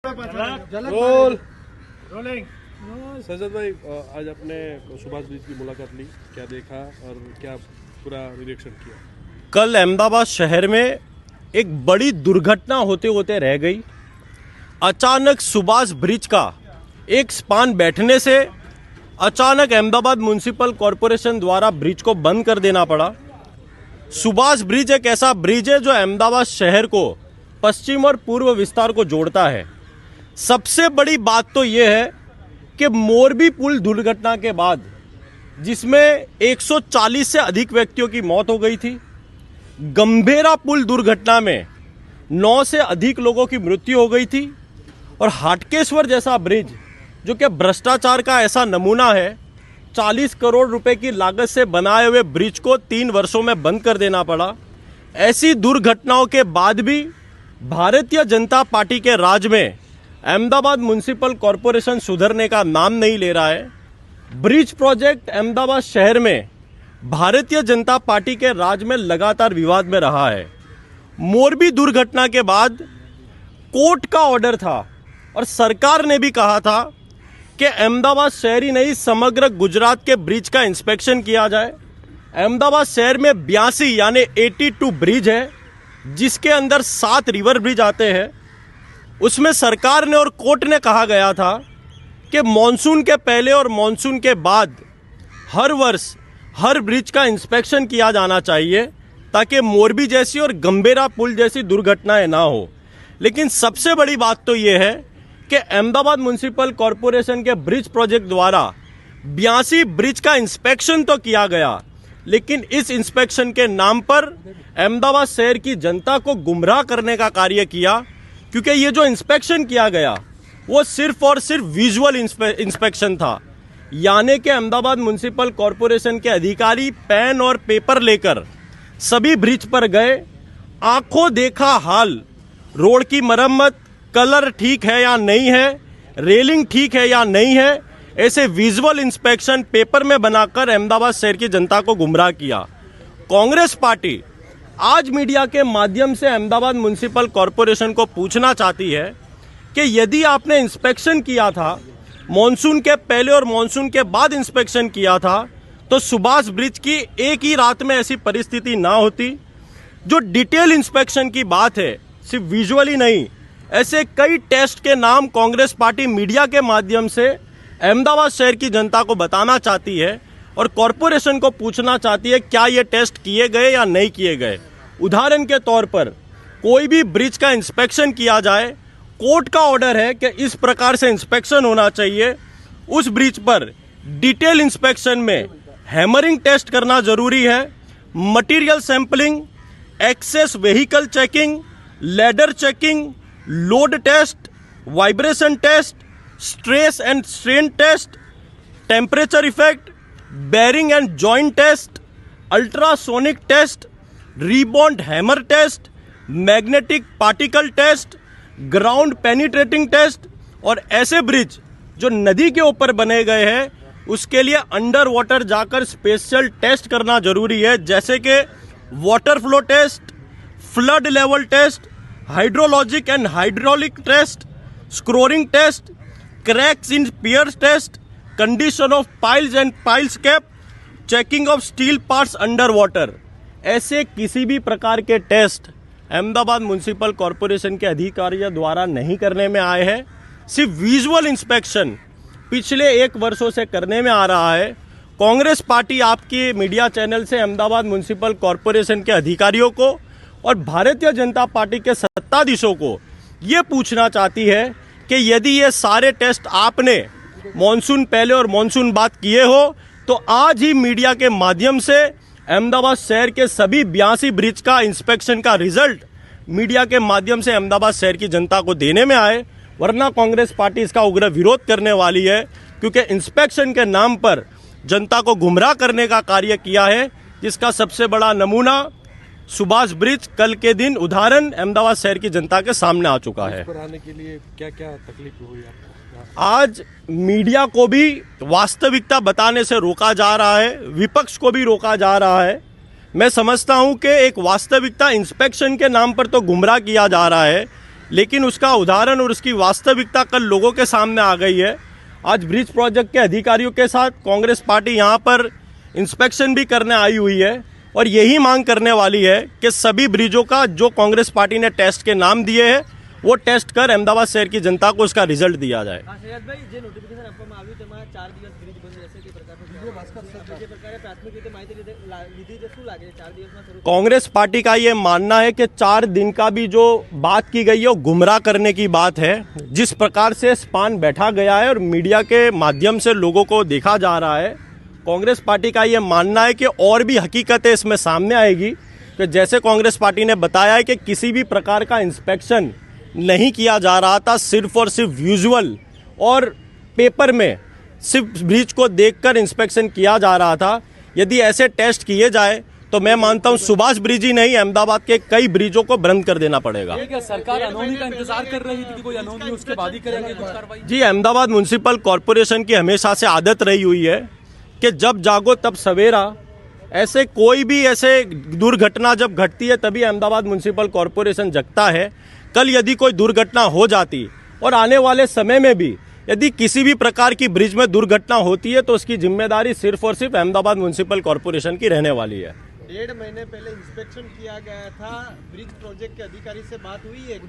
Role rolling. सजद भाई, आज आपने सुभाष ब्रिज की मुलाकात ली, क्या देखा और क्या पूरा निरीक्षण किया? कल अहमदाबाद शहर में एक बड़ी दुर्घटना होते होते रह गई। अचानक सुभाष ब्रिज का एक स्पान बैठने से अचानक अहमदाबाद म्युनिसिपल कॉरपोरेशन द्वारा ब्रिज को बंद कर देना पड़ा। सुभाष ब्रिज एक ऐसा ब्रिज है जो अहमदाबाद शहर को पश्चिम और पूर्व विस्तार को जोड़ता है। सबसे बड़ी बात तो यह है कि मोरबी पुल दुर्घटना के बाद, जिसमें 140 से अधिक व्यक्तियों की मौत हो गई थी, गंभीरा पुल दुर्घटना में 9 से अधिक लोगों की मृत्यु हो गई थी, और हाटकेश्वर जैसा ब्रिज जो कि भ्रष्टाचार का ऐसा नमूना है, 40 करोड़ रुपए की लागत से बनाए हुए ब्रिज को 3 वर्षों में बंद कर देना पड़ा। ऐसी दुर्घटनाओं के बाद भी भारतीय जनता पार्टी के राज में अहमदाबाद म्युनिसिपल कॉरपोरेशन सुधरने का नाम नहीं ले रहा है। ब्रिज प्रोजेक्ट अहमदाबाद शहर में भारतीय जनता पार्टी के राज में लगातार विवाद में रहा है। मोरबी दुर्घटना के बाद कोर्ट का ऑर्डर था और सरकार ने भी कहा था कि अहमदाबाद शहर ही नहीं, समग्र गुजरात के ब्रिज का इंस्पेक्शन किया जाए। अहमदाबाद शहर में 82 यानी 82 ब्रिज है, जिसके अंदर 7 रिवर ब्रिज आते हैं। उसमें सरकार ने और कोर्ट ने कहा गया था कि मॉनसून के पहले और मॉनसून के बाद हर वर्ष हर ब्रिज का इंस्पेक्शन किया जाना चाहिए, ताकि मोरबी जैसी और गंभीरा पुल जैसी दुर्घटनाएं ना हो। लेकिन सबसे बड़ी बात तो यह है कि अहमदाबाद म्युनिसिपल कॉरपोरेशन के ब्रिज प्रोजेक्ट द्वारा 82 ब्रिज का इंस्पेक्शन तो किया गया, लेकिन इस इंस्पेक्शन के नाम पर अहमदाबाद शहर की जनता को गुमराह करने का कार्य किया। क्योंकि ये जो इंस्पेक्शन किया गया वो सिर्फ और सिर्फ विजुअल इंस्पेक्शन था, यानी कि अहमदाबाद म्युनिसिपल कॉरपोरेशन के अधिकारी पेन और पेपर लेकर सभी ब्रिज पर गए, आंखों देखा हाल, रोड की मरम्मत, कलर ठीक है या नहीं है, रेलिंग ठीक है या नहीं है, ऐसे विजुअल इंस्पेक्शन पेपर में बनाकर अहमदाबाद शहर की जनता को गुमराह किया। कांग्रेस पार्टी आज मीडिया के माध्यम से अहमदाबाद म्युनिसिपल कॉरपोरेशन को पूछना चाहती है कि यदि आपने इंस्पेक्शन किया था, मॉनसून के पहले और मॉनसून के बाद इंस्पेक्शन किया था, तो सुभाष ब्रिज की एक ही रात में ऐसी परिस्थिति ना होती। जो डिटेल इंस्पेक्शन की बात है, सिर्फ विजुअली नहीं, ऐसे कई टेस्ट के नाम कांग्रेस पार्टी मीडिया के माध्यम से अहमदाबाद शहर की जनता को बताना चाहती है और कॉरपोरेशन को पूछना चाहती है क्या ये टेस्ट किए गए या नहीं किए गए। उदाहरण के तौर पर कोई भी ब्रिज का इंस्पेक्शन किया जाए, कोर्ट का ऑर्डर है कि इस प्रकार से इंस्पेक्शन होना चाहिए। उस ब्रिज पर डिटेल इंस्पेक्शन में हैमरिंग टेस्ट करना जरूरी है, material sampling, access vehicle checking, ladder checking, load test, vibration test, stress and strain test, temperature effect, bearing and joint test, ultrasonic test, rebound hammer test, magnetic particle test, ground penetrating test. और ऐसे bridge जो नदी के ऊपर बने गए हैं, उसके लिए अंडर वाटर जाकर स्पेशल टेस्ट करना जरूरी है, जैसे कि water flow test, flood level test, hydrologic and hydraulic test, scouring test, cracks in piers test, condition of piles and piles cap, checking of steel parts under water. ऐसे किसी भी प्रकार के टेस्ट अहमदाबाद म्युनिसिपल कॉरपोरेशन के अधिकारियों द्वारा नहीं करने में आए हैं। सिर्फ विजुअल इंस्पेक्शन पिछले 1 वर्षों से करने में आ रहा है। कांग्रेस पार्टी आपके मीडिया चैनल से अहमदाबाद म्युनिसिपल कॉरपोरेशन के अधिकारियों को और भारतीय जनता पार्टी के सत्ताधीशों को ये पूछना चाहती है कि यदि ये सारे टेस्ट आपने मॉनसून पहले और मॉनसून बाद किए हो, तो आज ही मीडिया के माध्यम से अहमदाबाद शहर के सभी 82 ब्रिज का इंस्पेक्शन का रिजल्ट मीडिया के माध्यम से अहमदाबाद शहर की जनता को देने में आए, वरना कांग्रेस पार्टी इसका उग्र विरोध करने वाली है। क्योंकि इंस्पेक्शन के नाम पर जनता को गुमराह करने का कार्य किया है, जिसका सबसे बड़ा नमूना सुभाष ब्रिज कल के दिन उदाहरण अहमदाबाद शहर की जनता के सामने आ चुका है। पर आने के लिए क्या क्या तकलीफ हुई आपको? आज मीडिया को भी वास्तविकता बताने से रोका जा रहा है, विपक्ष को भी रोका जा रहा है। मैं समझता हूं कि एक वास्तविकता इंस्पेक्शन के नाम पर तो गुमराह किया जा रहा है, लेकिन उसका उदाहरण और उसकी वास्तविकता कल लोगों के सामने आ गई है। आज ब्रिज प्रोजेक्ट के अधिकारियों के साथ कांग्रेस पार्टी यहाँ पर इंस्पेक्शन भी करने आई हुई है और यही मांग करने वाली है कि सभी ब्रिजों का जो कांग्रेस पार्टी ने टेस्ट के नाम दिए हैं वो टेस्ट कर अहमदाबाद शहर की जनता को उसका रिजल्ट दिया जाए। સૈયદભાઈ, જે નોટિફિકેશન આપવામાં આવ્યું તેમાં 4 દિવસ બ્રિજ બંધ રહેશે તે પ્રકારનો જે પ્રકારે પ્રાથમિક રીતે માહિતી લીધી છે, શું લાગે 4 દિવસમાં શરૂ? कांग्रेस पार्टी का ये मानना है कि 4 दिन का भी जो बात की गई है वो गुमराह करने की बात है। जिस प्रकार से स्पान बैठा गया है और मीडिया के माध्यम से लोगों को देखा जा रहा है, कांग्रेस पार्टी का ये मानना है कि और भी हकीकतें इसमें सामने आएगी कि जैसे कांग्रेस पार्टी ने बताया है कि किसी भी प्रकार का इंस्पेक्शन नहीं किया जा रहा था, सिर्फ और सिर्फ विजुअल और पेपर में सिर्फ ब्रिज को देखकर इंस्पेक्शन किया जा रहा था। यदि ऐसे टेस्ट किए जाए तो मैं मानता हूं सुभाष ब्रिज ही नहीं, अहमदाबाद के कई ब्रिजों को बंद कर देना पड़ेगा। क्या सरकार अनहोनी का इंतजार कर रही थी कि कोई अनहोनी उसके बाद ही करेंगे कुछ कार्रवाई? जी, अहमदाबाद म्युनिसिपल कॉरपोरेशन की हमेशा से आदत रही हुई है कि जब जागो तब सवेरा। ऐसे कोई भी ऐसे दुर्घटना जब घटती है तभी अहमदाबाद म्युनिसिपल कॉरपोरेशन जगता है। कल यदि कोई दुर्घटना हो जाती और आने वाले समय में भी यदि किसी भी प्रकार की ब्रिज में दुर्घटना होती है तो उसकी जिम्मेदारी सिर्फ और सिर्फ अहमदाबाद म्युनिसिपल कॉरपोरेशन की रहने वाली है। 1.5 महीने पहले इंस्पेक्शन किया गया था, ब्रिज प्रोजेक्ट के अधिकारी से बात हुई है क्या?